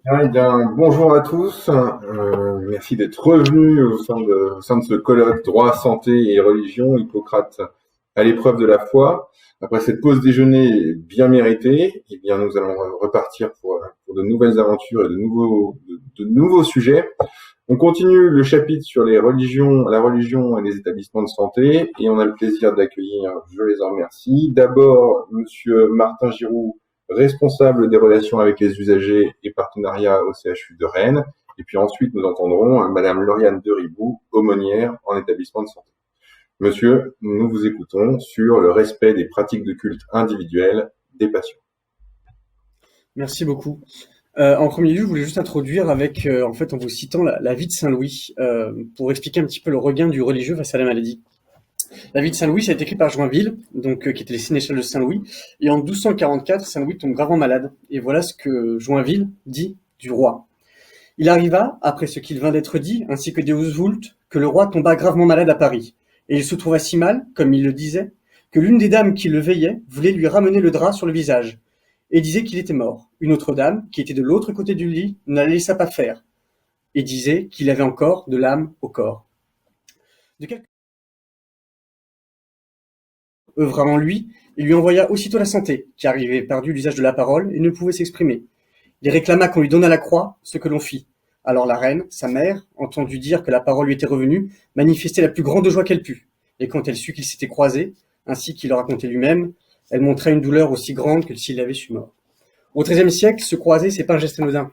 Ah, eh bien, bonjour à tous. Merci d'être revenus au sein de ce colloque droit, santé et religion, Hippocrate à l'épreuve de la foi. Après cette pause déjeuner bien méritée, eh bien, nous allons repartir pour de nouvelles aventures et de nouveaux sujets. On continue le chapitre sur les religions, la religion et les établissements de santé, et on a le plaisir d'accueillir, je les en remercie, d'abord Monsieur Martin Giroux, responsable des relations avec les usagers et partenariats au CHU de Rennes, et puis ensuite nous entendrons Madame Lauriane Deribou, aumônière en établissement de santé. Monsieur, nous vous écoutons sur le respect des pratiques de culte individuelles des patients. Merci beaucoup. En premier lieu, je voulais juste introduire avec, en fait, en vous citant la vie de Saint Louis, pour expliquer un petit peu le regain du religieux face à la maladie. La vie de Saint Louis, ça a été écrit par Joinville, donc qui était les sénéchals de Saint Louis, et en 1244, Saint Louis tombe gravement malade. Et voilà ce que Joinville dit du roi. Il arriva, après ce qu'il vint d'être dit, ainsi que Deus vult, que le roi tomba gravement malade à Paris. Et il se trouva si mal, comme il le disait, que l'une des dames qui le veillait voulait lui ramener le drap sur le visage, et disait qu'il était mort. Une autre dame, qui était de l'autre côté du lit, ne la laissa pas faire, et disait qu'il avait encore de l'âme au corps. De quelques œuvra en lui, il lui envoya aussitôt la santé, qui arrivait perdu l'usage de la parole et ne pouvait s'exprimer. Il réclama qu'on lui donnât la croix, ce que l'on fit. Alors la reine, sa mère, entendu dire que la parole lui était revenue, manifestait la plus grande joie qu'elle put. Et quand elle sut qu'il s'était croisé, ainsi qu'il le racontait lui-même, elle montra une douleur aussi grande que s'il l'avait su mort. Au XIIIe siècle, se croiser, c'est pas un geste anodin.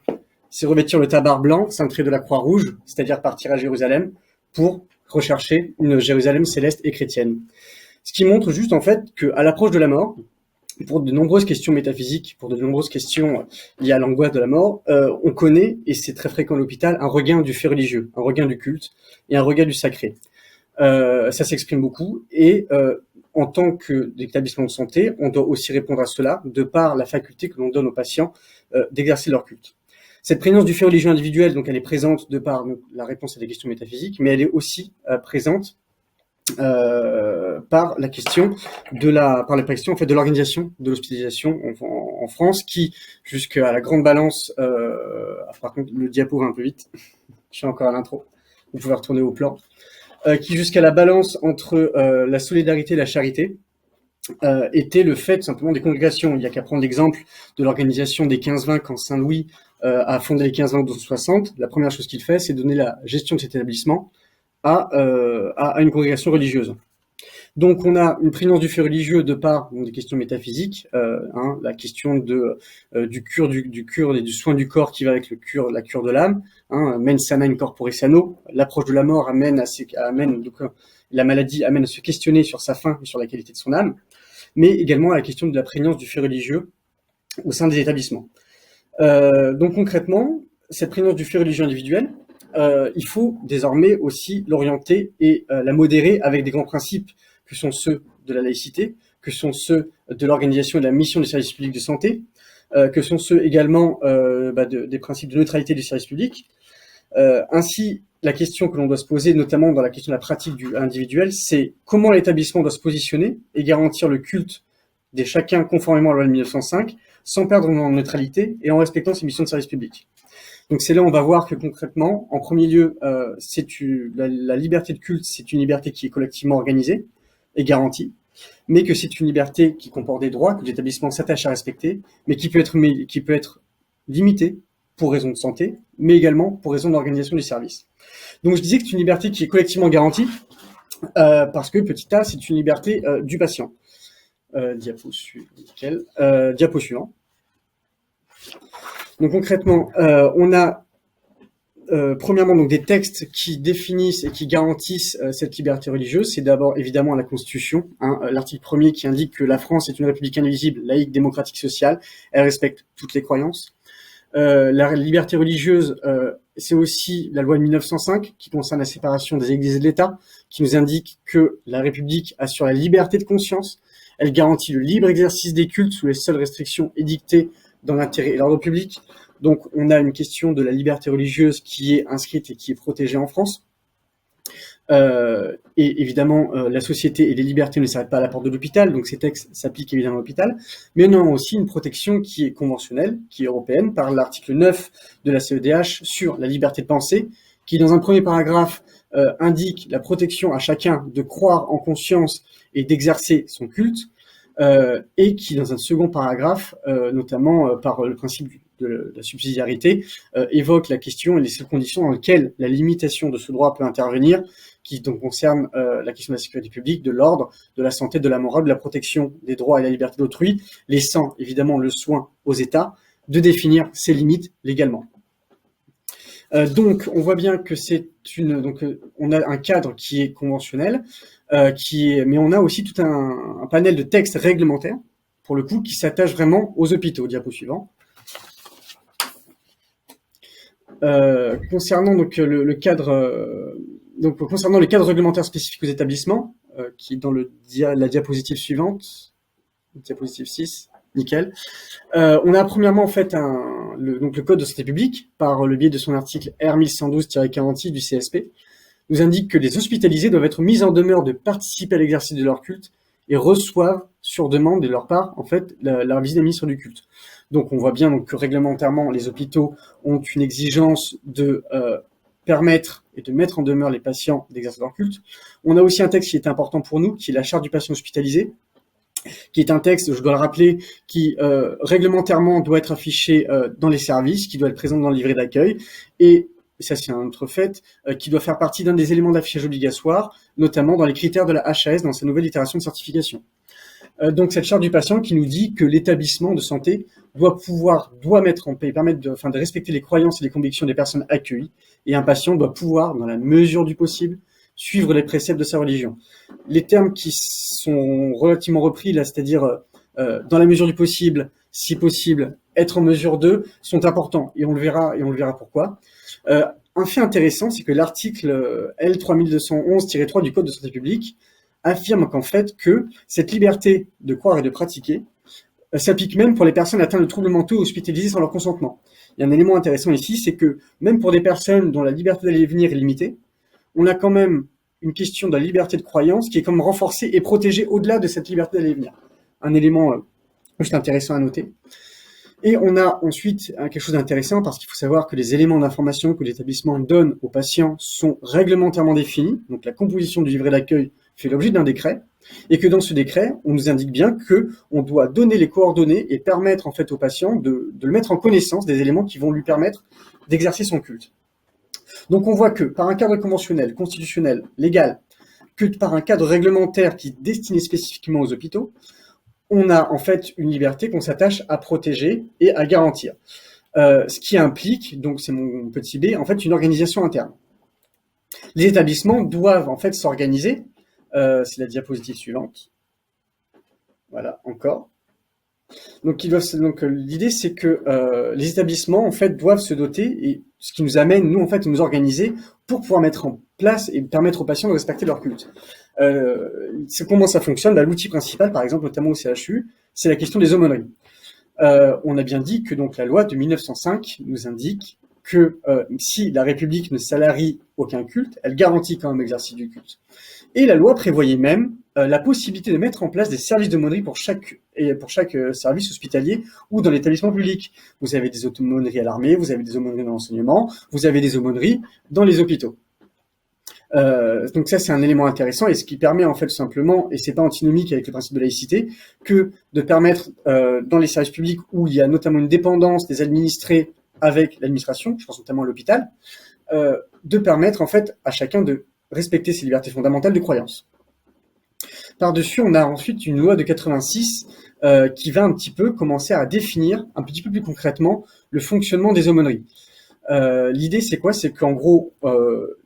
C'est revêtir le tabard blanc, cintré de la croix rouge, c'est-à-dire partir à Jérusalem, pour rechercher une Jérusalem céleste et chrétienne. Ce qui montre juste en fait qu'à l'approche de la mort, pour de nombreuses questions métaphysiques, pour de nombreuses questions liées à l'angoisse de la mort, on connaît, et c'est très fréquent à l'hôpital, un regain du fait religieux, un regain du culte et un regain du sacré. Ça s'exprime beaucoup, et en tant qu'établissement de santé, on doit aussi répondre à cela, de par la faculté que l'on donne aux patients d'exercer leur culte. Cette prégnance du fait religieux individuel, donc elle est présente de par donc, la réponse à des questions métaphysiques, mais elle est aussi présente par la question en fait de l'organisation de l'hospitalisation en France, qui jusqu'à la grande balance, par contre le diapo va un peu vite, je suis encore à l'intro, vous pouvez retourner au plan, qui jusqu'à la balance entre la solidarité et la charité était le fait simplement des congrégations. Il n'y a qu'à prendre l'exemple de l'organisation des 15-20 quand Saint-Louis a fondé les 15-20 en 1260. La première chose qu'il fait, c'est donner la gestion de cet établissement à une congrégation religieuse. Donc on a une prégnance du fait religieux de par des questions métaphysiques, la question du cure et du soin du corps qui va avec la cure de l'âme, mens sana in corpore sano. L'approche de la mort la maladie amène à se questionner sur sa fin et sur la qualité de son âme, mais également à la question de la prégnance du fait religieux au sein des établissements. Donc concrètement, cette prégnance du fait religieux individuel, il faut désormais aussi l'orienter et la modérer avec des grands principes que sont ceux de la laïcité, que sont ceux de l'organisation et de la mission du service public de santé, que sont ceux également des principes de neutralité du service public. Ainsi, la question que l'on doit se poser, notamment dans la question de la pratique individuelle, c'est comment l'établissement doit se positionner et garantir le culte des chacun conformément à la loi de 1905, sans perdre en neutralité et en respectant ses missions de service public. Donc c'est là où on va voir que concrètement, en premier lieu, la liberté de culte, c'est une liberté qui est collectivement organisée et garantie, mais que c'est une liberté qui comporte des droits que l'établissement s'attache à respecter, mais qui peut être limitée pour raison de santé, mais également pour raison d'organisation du service. Donc je disais que c'est une liberté qui est collectivement garantie, parce que petit a, c'est une liberté du patient. Diapo suivant. Donc concrètement, on a premièrement donc des textes qui définissent et qui garantissent cette liberté religieuse. C'est d'abord évidemment la Constitution, l'article 1er qui indique que la France est une république indivisible, laïque, démocratique, sociale. Elle respecte toutes les croyances. La liberté religieuse, c'est aussi la loi de 1905 qui concerne la séparation des églises et de l'État, qui nous indique que la République assure la liberté de conscience. Elle garantit le libre exercice des cultes sous les seules restrictions édictées dans l'intérêt et l'ordre public. Donc on a une question de la liberté religieuse qui est inscrite et qui est protégée en France. Et évidemment, la société et les libertés ne s'arrêtent pas à la porte de l'hôpital, donc ces textes s'appliquent évidemment à l'hôpital, mais on a aussi une protection qui est conventionnelle, qui est européenne, par l'article 9 de la CEDH sur la liberté de penser, qui dans un premier paragraphe indique la protection à chacun de croire en conscience et d'exercer son culte, et qui dans un second paragraphe, notamment par le principe de la subsidiarité, évoque la question et les seules conditions dans lesquelles la limitation de ce droit peut intervenir, qui donc concerne la question de la sécurité publique, de l'ordre, de la santé, de la morale, de la protection des droits et la liberté d'autrui, laissant évidemment le soin aux États de définir ces limites légalement. Donc, on voit bien que on a un cadre qui est conventionnel, mais on a aussi tout un panel de textes réglementaires, pour le coup, qui s'attachent vraiment aux hôpitaux. Diapo suivant. Concernant donc le cadre, concernant les cadres réglementaires spécifiques aux établissements, qui est dans la diapositive suivante, diapositive 6. Nickel. On a premièrement en fait le Code de santé publique, par le biais de son article R1112-46 du CSP, nous indique que les hospitalisés doivent être mis en demeure de participer à l'exercice de leur culte et reçoivent sur demande de leur part en fait la visite d'un ministre du culte. Donc on voit bien donc, que réglementairement les hôpitaux ont une exigence de permettre et de mettre en demeure les patients d'exercer leur culte. On a aussi un texte qui est important pour nous, qui est la charte du patient hospitalisé, qui est un texte, je dois le rappeler, qui réglementairement doit être affiché dans les services, qui doit être présent dans le livret d'accueil, et ça c'est un autre fait, qui doit faire partie d'un des éléments d'affichage obligatoire, notamment dans les critères de la HAS dans sa nouvelle itération de certification. Donc cette charte du patient qui nous dit que l'établissement de santé doit mettre en paix, permettre de respecter les croyances et les convictions des personnes accueillies, et un patient doit pouvoir, dans la mesure du possible, suivre les préceptes de sa religion. Les termes qui sont relativement repris là, c'est-à-dire dans la mesure du possible, si possible, être en mesure de, sont importants, et on le verra pourquoi. Un fait intéressant, c'est que l'article L3211-3 du Code de santé publique affirme qu'en fait que cette liberté de croire et de pratiquer s'applique même pour les personnes atteintes de troubles mentaux hospitalisées sans leur consentement. Il y a un élément intéressant ici, c'est que même pour des personnes dont la liberté d'aller et venir est limitée, on a quand même une question de la liberté de croyance qui est comme renforcée et protégée au-delà de cette liberté d'aller et venir. Un élément juste intéressant à noter. Et on a ensuite quelque chose d'intéressant parce qu'il faut savoir que les éléments d'information que l'établissement donne aux patients sont réglementairement définis. Donc la composition du livret d'accueil fait l'objet d'un décret et que dans ce décret, on nous indique bien que on doit donner les coordonnées et permettre en fait au patient de le mettre en connaissance des éléments qui vont lui permettre d'exercer son culte. Donc on voit que par un cadre conventionnel, constitutionnel, légal, que par un cadre réglementaire qui est destiné spécifiquement aux hôpitaux, on a en fait une liberté qu'on s'attache à protéger et à garantir. Ce qui implique, donc c'est mon petit b, en fait une organisation interne. Les établissements doivent en fait s'organiser, c'est la diapositive suivante, voilà, encore. Donc l'idée c'est que les établissements en fait doivent se doter, et ce qui nous amène nous en fait à nous organiser pour pouvoir mettre en place et permettre aux patients de respecter leur culte. C'est comment ça fonctionne. L'outil principal, par exemple, notamment au CHU, c'est la question des aumôneries. On a bien dit que donc la loi de 1905 nous indique que si la République ne salarie aucun culte, elle garantit quand même l'exercice du culte. Et la loi prévoyait même la possibilité de mettre en place des services d'aumônerie pour chaque service hospitalier ou dans l'établissement public. Vous avez des aumôneries à l'armée, vous avez des aumôneries dans l'enseignement, vous avez des aumôneries dans les hôpitaux. Donc ça c'est un élément intéressant et ce qui permet en fait tout simplement, et c'est pas antinomique avec le principe de laïcité, que de permettre dans les services publics où il y a notamment une dépendance des administrés avec l'administration, je pense notamment à l'hôpital, de permettre en fait à chacun de respecter ses libertés fondamentales de croyance. Par-dessus, on a ensuite une loi de 86 qui va un petit peu commencer à définir un petit peu plus concrètement le fonctionnement des aumôneries. L'idée, c'est quoi? C'est qu'en gros,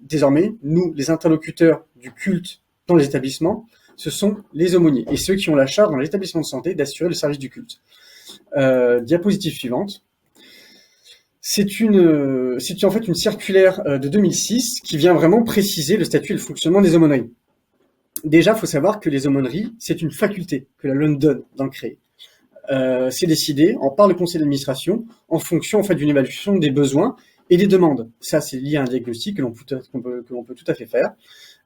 désormais, nous, les interlocuteurs du culte dans les établissements, ce sont les aumôniers et ceux qui ont la charge dans l'établissement de santé d'assurer le service du culte. Diapositive suivante. C'est en fait une circulaire de 2006 qui vient vraiment préciser le statut et le fonctionnement des aumôneries. Déjà, il faut savoir que les aumôneries, c'est une faculté que la loi nous donne d'en créer. C'est décidé par le conseil d'administration en fonction en fait d'une évaluation des besoins et des demandes. Ça, c'est lié à un diagnostic que l'on peut tout à fait faire.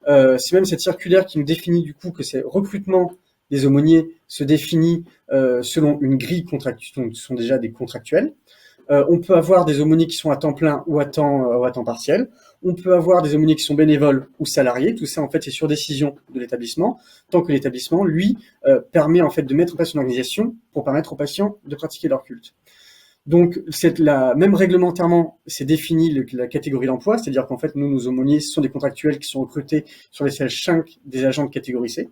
C'est même cette circulaire qui nous définit du coup que ces recrutements des aumôniers se définit selon une grille contractuelle, ce sont déjà des contractuels. On peut avoir des aumôniers qui sont à temps plein ou à temps partiel. On peut avoir des aumôniers qui sont bénévoles ou salariés. Tout ça, en fait, c'est sur décision de l'établissement, tant que l'établissement, lui, permet en fait de mettre en place une organisation pour permettre aux patients de pratiquer leur culte. Donc, même réglementairement, c'est défini la catégorie d'emploi, c'est-à-dire qu'en fait, nous, nos aumôniers, ce sont des contractuels qui sont recrutés sur les CH5 des agents de catégorie C.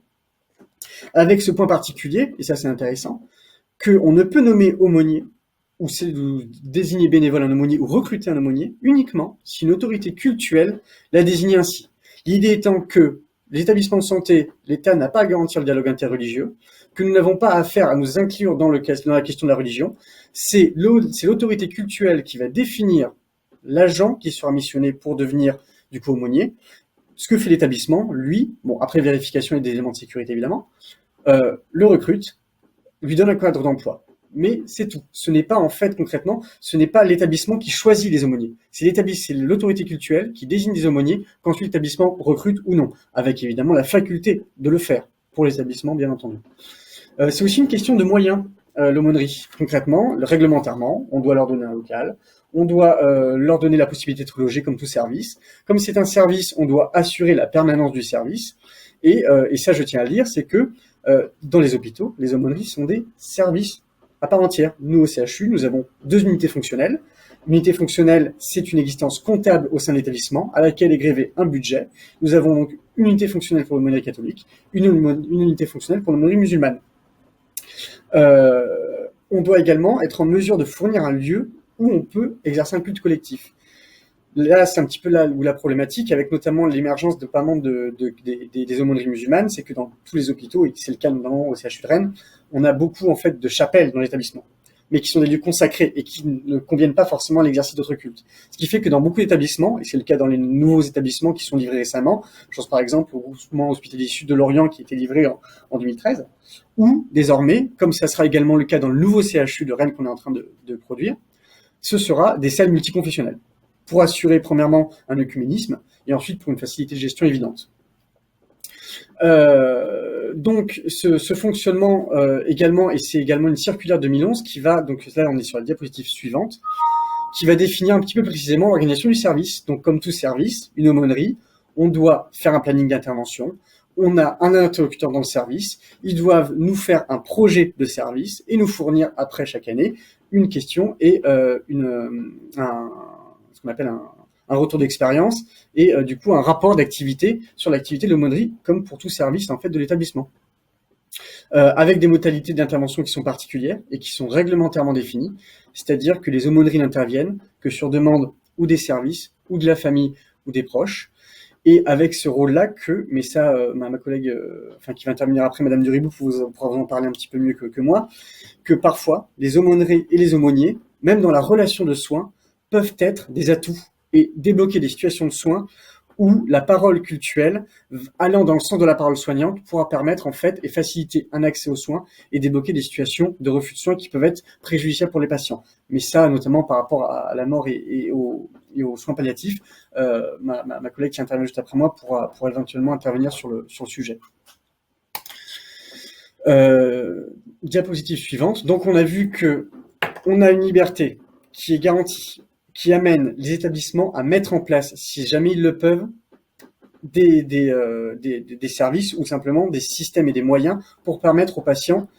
Avec ce point particulier, et ça c'est intéressant, qu'on ne peut nommer aumônier ou désigner bénévole un aumônier ou recruter un aumônier uniquement si une autorité cultuelle l'a désigné ainsi. L'idée étant que les établissements de santé, l'État n'a pas à garantir le dialogue interreligieux, que nous n'avons pas affaire à nous inclure dans la question de la religion. C'est l'autorité cultuelle qui va définir l'agent qui sera missionné pour devenir du coup aumônier. Ce que fait l'établissement, lui, bon après vérification et des éléments de sécurité évidemment, le recrute, lui donne un cadre d'emploi. Mais c'est tout. Ce n'est pas en fait concrètement, ce n'est pas l'établissement qui choisit les aumôniers. C'est l'autorité cultuelle qui désigne des aumôniers qu'ensuite l'établissement recrute ou non, avec évidemment la faculté de le faire pour l'établissement bien entendu. C'est aussi une question de moyens, l'aumônerie. Concrètement, réglementairement, on doit leur donner un local, on doit leur donner la possibilité d'être logés comme tout service. Comme c'est un service, on doit assurer la permanence du service. Et ça, je tiens à le dire, c'est que dans les hôpitaux, les aumôneries sont des services à part entière. Nous, au CHU, nous avons 2 unités fonctionnelles. L'unité fonctionnelle, c'est une existence comptable au sein de l'établissement à laquelle est grévé un budget. Nous avons donc une unité fonctionnelle pour l'aumônerie catholique, une unité fonctionnelle pour l'aumônerie musulmane. On doit également être en mesure de fournir un lieu où on peut exercer un culte collectif. Là, c'est un petit peu là où la problématique, avec notamment l'émergence de pas mal des aumôneries musulmanes, c'est que dans tous les hôpitaux, et c'est le cas notamment au CHU de Rennes, on a beaucoup en fait de chapelles dans l'établissement, mais qui sont des lieux consacrés et qui ne conviennent pas forcément à l'exercice d'autres cultes. Ce qui fait que dans beaucoup d'établissements, et c'est le cas dans les nouveaux établissements qui sont livrés récemment, je pense par exemple au groupement hospitalier Sud de Lorient qui a été livré en 2013, ou désormais, comme ça sera également le cas dans le nouveau CHU de Rennes qu'on est en train de produire, ce sera des salles multiconfessionnelles, pour assurer premièrement un œcuménisme et ensuite pour une facilité de gestion évidente. Donc ce fonctionnement également, et c'est également une circulaire 2011 qui va, donc là on est sur la diapositive suivante, qui va définir un petit peu précisément l'organisation du service. Donc comme tout service, une aumônerie, on doit faire un planning d'intervention, on a un interlocuteur dans le service, ils doivent nous faire un projet de service et nous fournir après chaque année une question et ce qu'on appelle un retour d'expérience et du coup un rapport d'activité sur l'activité de l'aumônerie comme pour tout service en fait de l'établissement. Avec des modalités d'intervention qui sont particulières et qui sont réglementairement définies, c'est-à-dire que les aumôneries n'interviennent que sur demande ou des services ou de la famille ou des proches. Et avec ce rôle-là mais ça, ma collègue, qui va intervenir après, Madame Duribou, pourra vous en parler un petit peu mieux que moi, que parfois, les aumôneries et les aumôniers, même dans la relation de soins, peuvent être des atouts et débloquer des situations de soins où la parole cultuelle, allant dans le sens de la parole soignante, pourra permettre en fait et faciliter un accès aux soins et débloquer des situations de refus de soins qui peuvent être préjudiciables pour les patients. Mais ça, notamment par rapport à la mort et aux soins palliatifs, ma collègue qui intervient juste après moi pourra éventuellement intervenir sur le sujet. Diapositive suivante. Donc on a vu que on a une liberté qui est garantie, qui amène les établissements à mettre en place, si jamais ils le peuvent, des services ou simplement des systèmes et des moyens pour permettre aux patients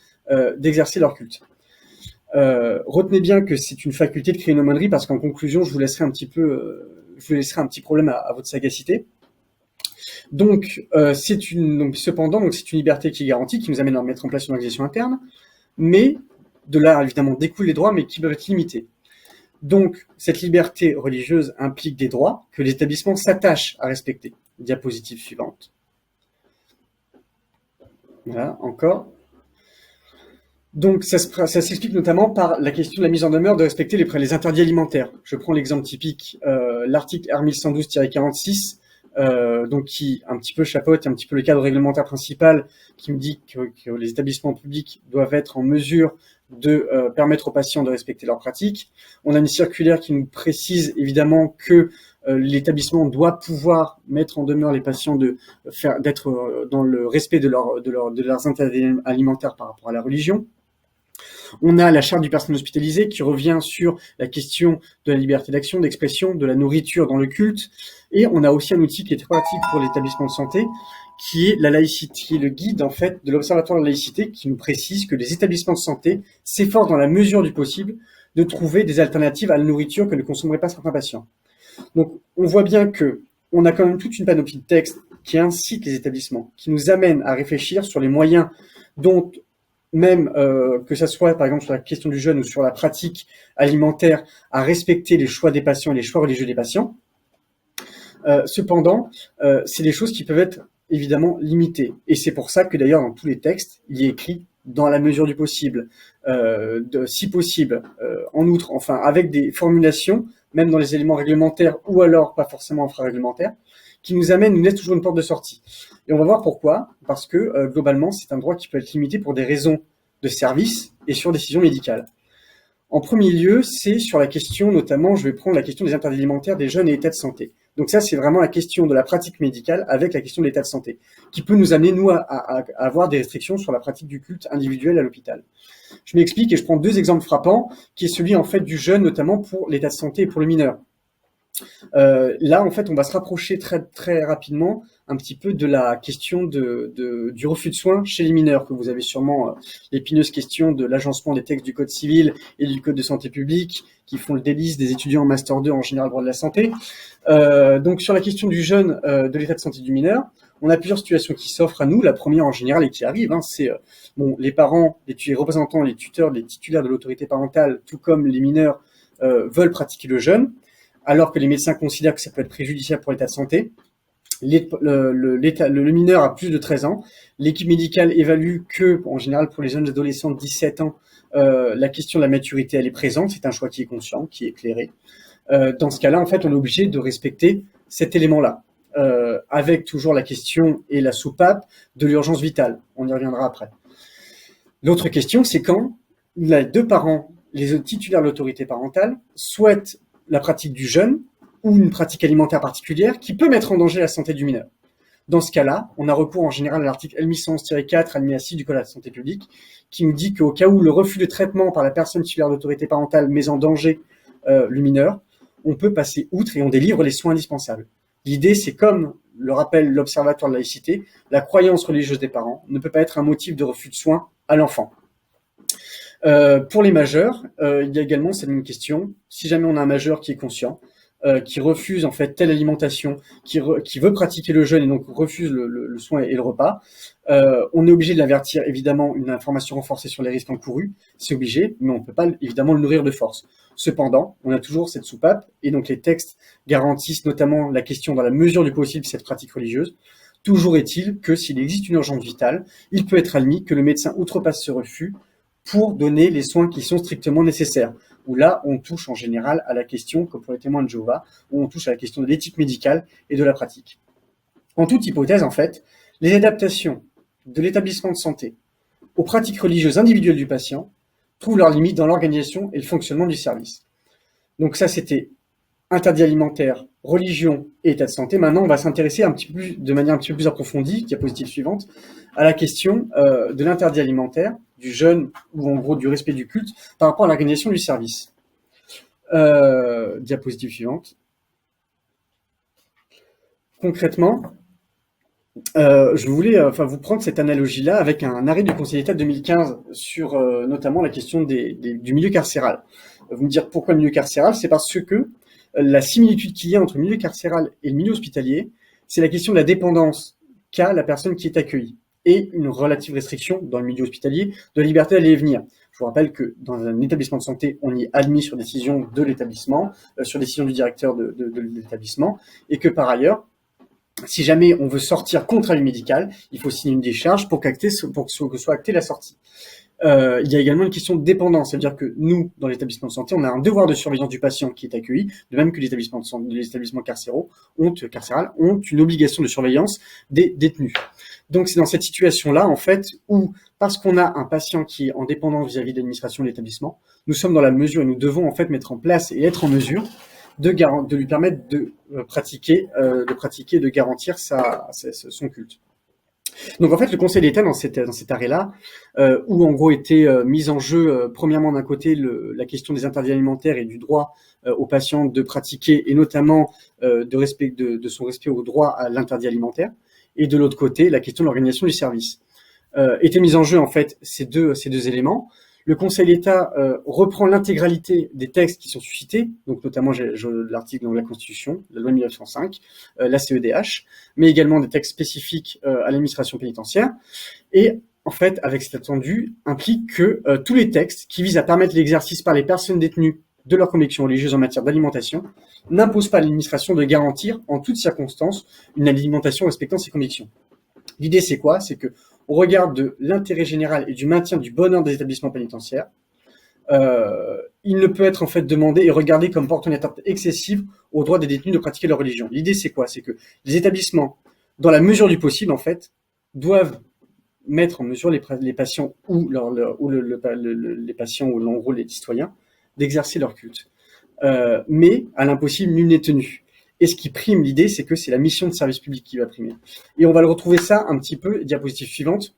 d'exercer leur culte. Retenez bien que c'est une faculté de créer une aumônerie parce qu'en conclusion, je vous laisserai un petit petit problème à votre sagacité. Donc, c'est une liberté qui est garantie, qui nous amène à mettre en place une organisation interne, mais de là, évidemment, découlent les droits, mais qui peuvent être limités. Donc, cette liberté religieuse implique des droits que les établissements s'attachent à respecter. Diapositive suivante. Voilà, encore. Donc, ça s'explique notamment par la question de la mise en demeure de respecter les interdits alimentaires. Je prends l'exemple typique, l'article R1112-46, donc qui un petit peu chapeaute un petit peu le cadre réglementaire principal qui me dit que les établissements publics doivent être en mesure de permettre aux patients de respecter leur pratique. On a une circulaire qui nous précise évidemment que l'établissement doit pouvoir mettre en demeure les patients d'être dans le respect de leurs intérêts alimentaires par rapport à la religion. On a la charte du personnel hospitalisé qui revient sur la question de la liberté d'action, d'expression, de la nourriture dans le culte. Et on a aussi un outil qui est très pratique pour l'établissement de santé, qui est la laïcité, qui est le guide en fait de l'Observatoire de la laïcité, qui nous précise que les établissements de santé s'efforcent dans la mesure du possible de trouver des alternatives à la nourriture que ne consommeraient pas certains patients. Donc on voit bien que on a quand même toute une panoplie de textes qui incitent les établissements, qui nous amènent à réfléchir sur les moyens dont même que ça soit par exemple sur la question du jeûne ou sur la pratique alimentaire, à respecter les choix des patients et les choix religieux des patients. Cependant, c'est des choses qui peuvent être évidemment limitées. Et c'est pour ça que d'ailleurs dans tous les textes, il est écrit dans la mesure du possible, si possible, en outre, enfin avec des formulations, même dans les éléments réglementaires ou alors pas forcément infraréglementaires, qui nous laissent toujours une porte de sortie. Et on va voir pourquoi, parce que globalement, c'est un droit qui peut être limité pour des raisons de service et sur décision médicale. En premier lieu, c'est sur la question, notamment, je vais prendre la question des interdits alimentaires des jeunes et état de santé. Donc ça, c'est vraiment la question de la pratique médicale avec la question de l'état de santé, qui peut nous amener, nous, à avoir des restrictions sur la pratique du culte individuel à l'hôpital. Je m'explique et je prends 2 exemples frappants, qui est celui, en fait, du jeune, notamment pour l'état de santé et pour le mineur. Là, en fait, on va se rapprocher très, très rapidement un petit peu de la question du refus de soins chez les mineurs, que vous avez sûrement l'épineuse question de l'agencement des textes du Code civil et du Code de santé publique, qui font le délice des étudiants en Master 2 en général droit de la santé. Donc, sur la question du jeune, de l'état de santé du mineur, on a plusieurs situations qui s'offrent à nous. La première en général et qui arrive, c'est les parents, les représentants, les tuteurs, les titulaires de l'autorité parentale, tout comme les mineurs, veulent pratiquer le jeûne, alors que les médecins considèrent que ça peut être préjudiciable pour l'état de santé. Le mineur a plus de 13 ans. L'équipe médicale évalue que, en général, pour les jeunes adolescents de 17 ans, la question de la maturité, elle est présente. C'est un choix qui est conscient, qui est éclairé. Dans ce cas-là, en fait, on est obligé de respecter cet élément-là, avec toujours la question et la soupape de l'urgence vitale. On y reviendra après. L'autre question, c'est quand les 2 parents, les titulaires de l'autorité parentale, souhaitent la pratique du jeûne ou une pratique alimentaire particulière qui peut mettre en danger la santé du mineur. Dans ce cas-là, on a recours en général à l'article L1111-4, alinéa 6 du Code de la santé publique, qui nous dit qu'au cas où le refus de traitement par la personne titulaire d'autorité parentale met en danger le mineur, on peut passer outre et on délivre les soins indispensables. L'idée, c'est comme le rappelle l'Observatoire de la laïcité, la croyance religieuse des parents ne peut pas être un motif de refus de soins à l'enfant. Pour les majeurs, il y a également cette même question. Si jamais on a un majeur qui est conscient, qui refuse en fait telle alimentation, qui veut pratiquer le jeûne et donc refuse le soin et le repas, on est obligé de l'avertir, évidemment, une information renforcée sur les risques encourus, c'est obligé, mais on ne peut pas évidemment le nourrir de force. Cependant, on a toujours cette soupape, et donc les textes garantissent notamment la question dans la mesure du possible de cette pratique religieuse. Toujours est-il que s'il existe une urgence vitale, il peut être admis que le médecin outrepasse ce refus pour donner les soins qui sont strictement nécessaires. Où là, on touche en général à la question, comme pour les témoins de Jéhovah, où on touche à la question de l'éthique médicale et de la pratique. En toute hypothèse, en fait, les adaptations de l'établissement de santé aux pratiques religieuses individuelles du patient trouvent leurs limites dans l'organisation et le fonctionnement du service. Donc ça, c'était interdit alimentaire, religion et état de santé. Maintenant, on va s'intéresser de manière un petit peu plus approfondie, diapositive suivante, à la question de l'interdit alimentaire, du jeûne ou en gros du respect du culte par rapport à l'organisation du service. Diapositive suivante. Concrètement, je voulais vous prendre cette analogie-là avec un arrêt du Conseil d'État de 2015 sur notamment la question du milieu carcéral. Vous me dire pourquoi le milieu carcéral? C'est parce que la similitude qu'il y a entre le milieu carcéral et le milieu hospitalier, c'est la question de la dépendance qu'a la personne qui est accueillie et une relative restriction dans le milieu hospitalier de la liberté d'aller et venir. Je vous rappelle que dans un établissement de santé, on y est admis sur décision de l'établissement, sur décision du directeur de l'établissement, et que par ailleurs, si jamais on veut sortir contre avis médical, il faut signer une décharge pour que soit actée la sortie. Il y a également une question de dépendance, c'est-à-dire que nous, dans l'établissement de santé, on a un devoir de surveillance du patient qui est accueilli, de même que les établissements carcéraux ont une obligation de surveillance des détenus. Donc c'est dans cette situation-là, en fait, où, parce qu'on a un patient qui est en dépendance vis-à-vis de l'administration de l'établissement, nous sommes dans la mesure et nous devons en fait mettre en place et être en mesure de lui permettre de pratiquer, de garantir son culte. Donc en fait, le Conseil d'État dans cet arrêt-là, où en gros était mise en jeu, premièrement d'un côté la question des interdits alimentaires et du droit aux patients de pratiquer, et notamment de son respect au droit à l'interdit alimentaire, et de l'autre côté la question de l'organisation du service. Étaient mis en jeu en fait ces deux éléments. Le Conseil d'État reprend l'intégralité des textes qui sont suscités, donc notamment l'article de la Constitution, la loi 1905, la CEDH, mais également des textes spécifiques à l'administration pénitentiaire. Et en fait, avec cet attendu, implique que tous les textes qui visent à permettre l'exercice par les personnes détenues de leurs convictions religieuses en matière d'alimentation n'imposent pas à l'administration de garantir en toutes circonstances une alimentation respectant ses convictions. L'idée, c'est quoi? C'est que au regard de l'intérêt général et du maintien du bonheur des établissements pénitentiaires, il ne peut être en fait demandé et regardé comme portant une atteinte excessive au droit des détenus de pratiquer leur religion. L'idée, c'est quoi? C'est que les établissements, dans la mesure du possible, en fait, doivent mettre en mesure les patients ou les patients ou en gros les citoyens d'exercer leur culte. Mais à l'impossible, nul n'est tenu. Et ce qui prime l'idée, c'est que c'est la mission de service public qui va primer. Et on va le retrouver ça un petit peu, diapositive suivante,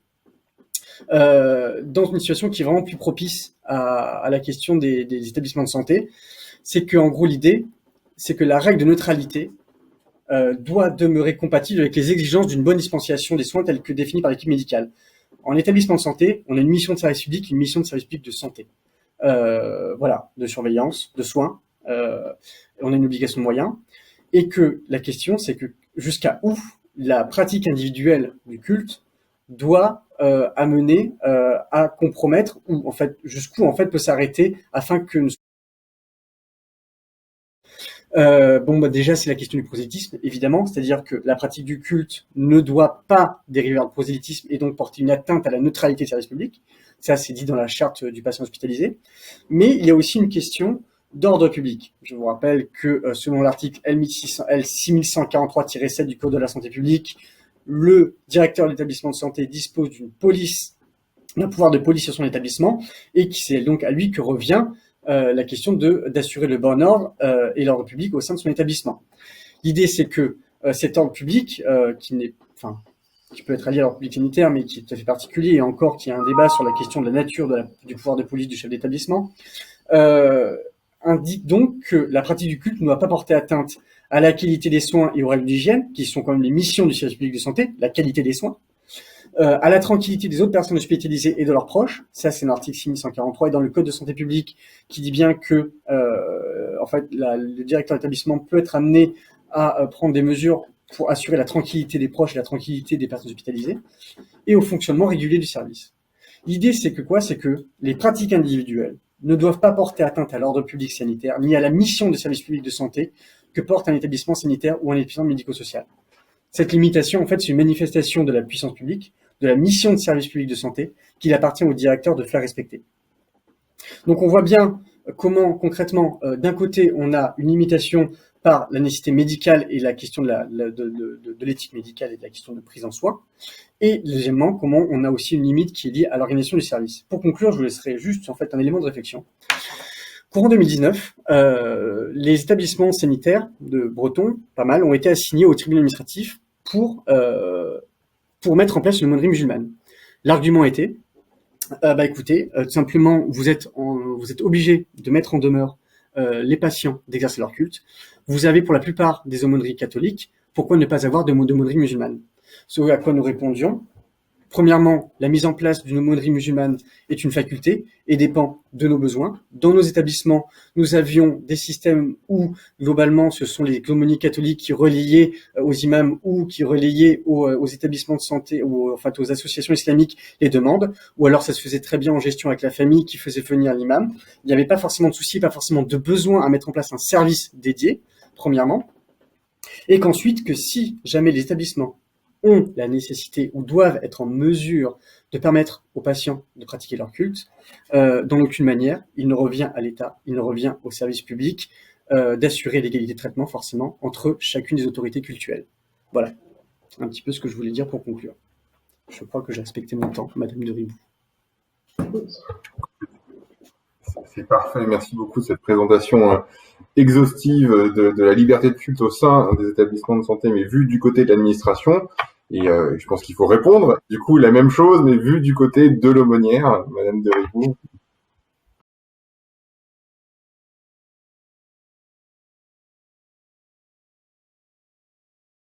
dans une situation qui est vraiment plus propice à la question des établissements de santé. C'est que, en gros, l'idée, c'est que la règle de neutralité doit demeurer compatible avec les exigences d'une bonne dispensation des soins telles que définies par l'équipe médicale. En établissement de santé, on a une mission de service public, une mission de service public de santé. Voilà, de surveillance, de soins. On a une obligation de moyens. Et que la question, c'est que jusqu'à où la pratique individuelle du culte doit amener à compromettre, ou en fait jusqu'où en fait peut s'arrêter afin que déjà c'est la question du prosélytisme évidemment, c'est-à-dire que la pratique du culte ne doit pas dériver vers le prosélytisme et donc porter une atteinte à la neutralité du service public. Ça c'est dit dans la charte du patient hospitalisé. Mais il y a aussi une question d'ordre public. Je vous rappelle que selon l'article L6143-7 du Code de la santé publique, le directeur de l'établissement de santé dispose d'un pouvoir de police sur son établissement et qui c'est donc à lui que revient la question d'assurer le bon ordre et l'ordre public au sein de son établissement. L'idée c'est que cet ordre public qui peut être allié à l'ordre public sanitaire mais qui est tout à fait particulier et encore qui a un débat sur la question de la nature du pouvoir de police du chef d'établissement, indique donc que la pratique du culte ne doit pas porter atteinte à la qualité des soins et aux règles d'hygiène, qui sont quand même les missions du service public de santé, la qualité des soins, à la tranquillité des autres personnes hospitalisées et de leurs proches, ça c'est l'article 6143, et dans le Code de santé publique qui dit bien que en fait le directeur d'établissement peut être amené à prendre des mesures pour assurer la tranquillité des proches et la tranquillité des personnes hospitalisées, et au fonctionnement régulier du service. L'idée c'est que quoi? C'est que les pratiques individuelles ne doivent pas porter atteinte à l'ordre public sanitaire, ni à la mission de service public de santé que porte un établissement sanitaire ou un établissement médico-social. Cette limitation, en fait, c'est une manifestation de la puissance publique, de la mission de service public de santé, qu'il appartient au directeur de faire respecter. Donc on voit bien comment, concrètement, d'un côté, on a une limitation par la nécessité médicale et la question de l'éthique médicale et de la question de prise en soin. Et deuxièmement, comment on a aussi une limite qui est liée à l'organisation du service. Pour conclure, je vous laisserai juste en fait un élément de réflexion. Courant 2019, les établissements sanitaires de Breton, pas mal, ont été assignés au tribunal administratif pour mettre en place une aumônerie musulmane. L'argument était, écoutez, tout simplement, vous êtes obligé de mettre en demeure les patients d'exercer leur culte. Vous avez pour la plupart des aumôneries catholiques, pourquoi ne pas avoir d'aumônerie musulmane? Ce à quoi nous répondions, premièrement, la mise en place d'une aumônerie musulmane est une faculté et dépend de nos besoins. Dans nos établissements, nous avions des systèmes où, globalement, ce sont les aumôniers catholiques qui relayaient aux imams ou qui relayaient aux établissements de santé ou en fait aux associations islamiques les demandes, ou alors ça se faisait très bien en gestion avec la famille qui faisait venir l'imam. Il n'y avait pas forcément de souci, pas forcément de besoin à mettre en place un service dédié, premièrement. Et qu'ensuite, que si jamais les établissements ont la nécessité ou doivent être en mesure de permettre aux patients de pratiquer leur culte, dans aucune manière, il ne revient à l'État, il ne revient au service public d'assurer l'égalité de traitement forcément entre chacune des autorités cultuelles. Voilà, un petit peu ce que je voulais dire pour conclure. Je crois que j'ai respecté mon temps, Madame de Ribou. C'est parfait, merci beaucoup de cette présentation exhaustive de la liberté de culte au sein des établissements de santé, mais vue du côté de l'administration. Et je pense qu'il faut répondre. Du coup, la même chose, mais vue du côté de l'aumônière, Madame de Ribou.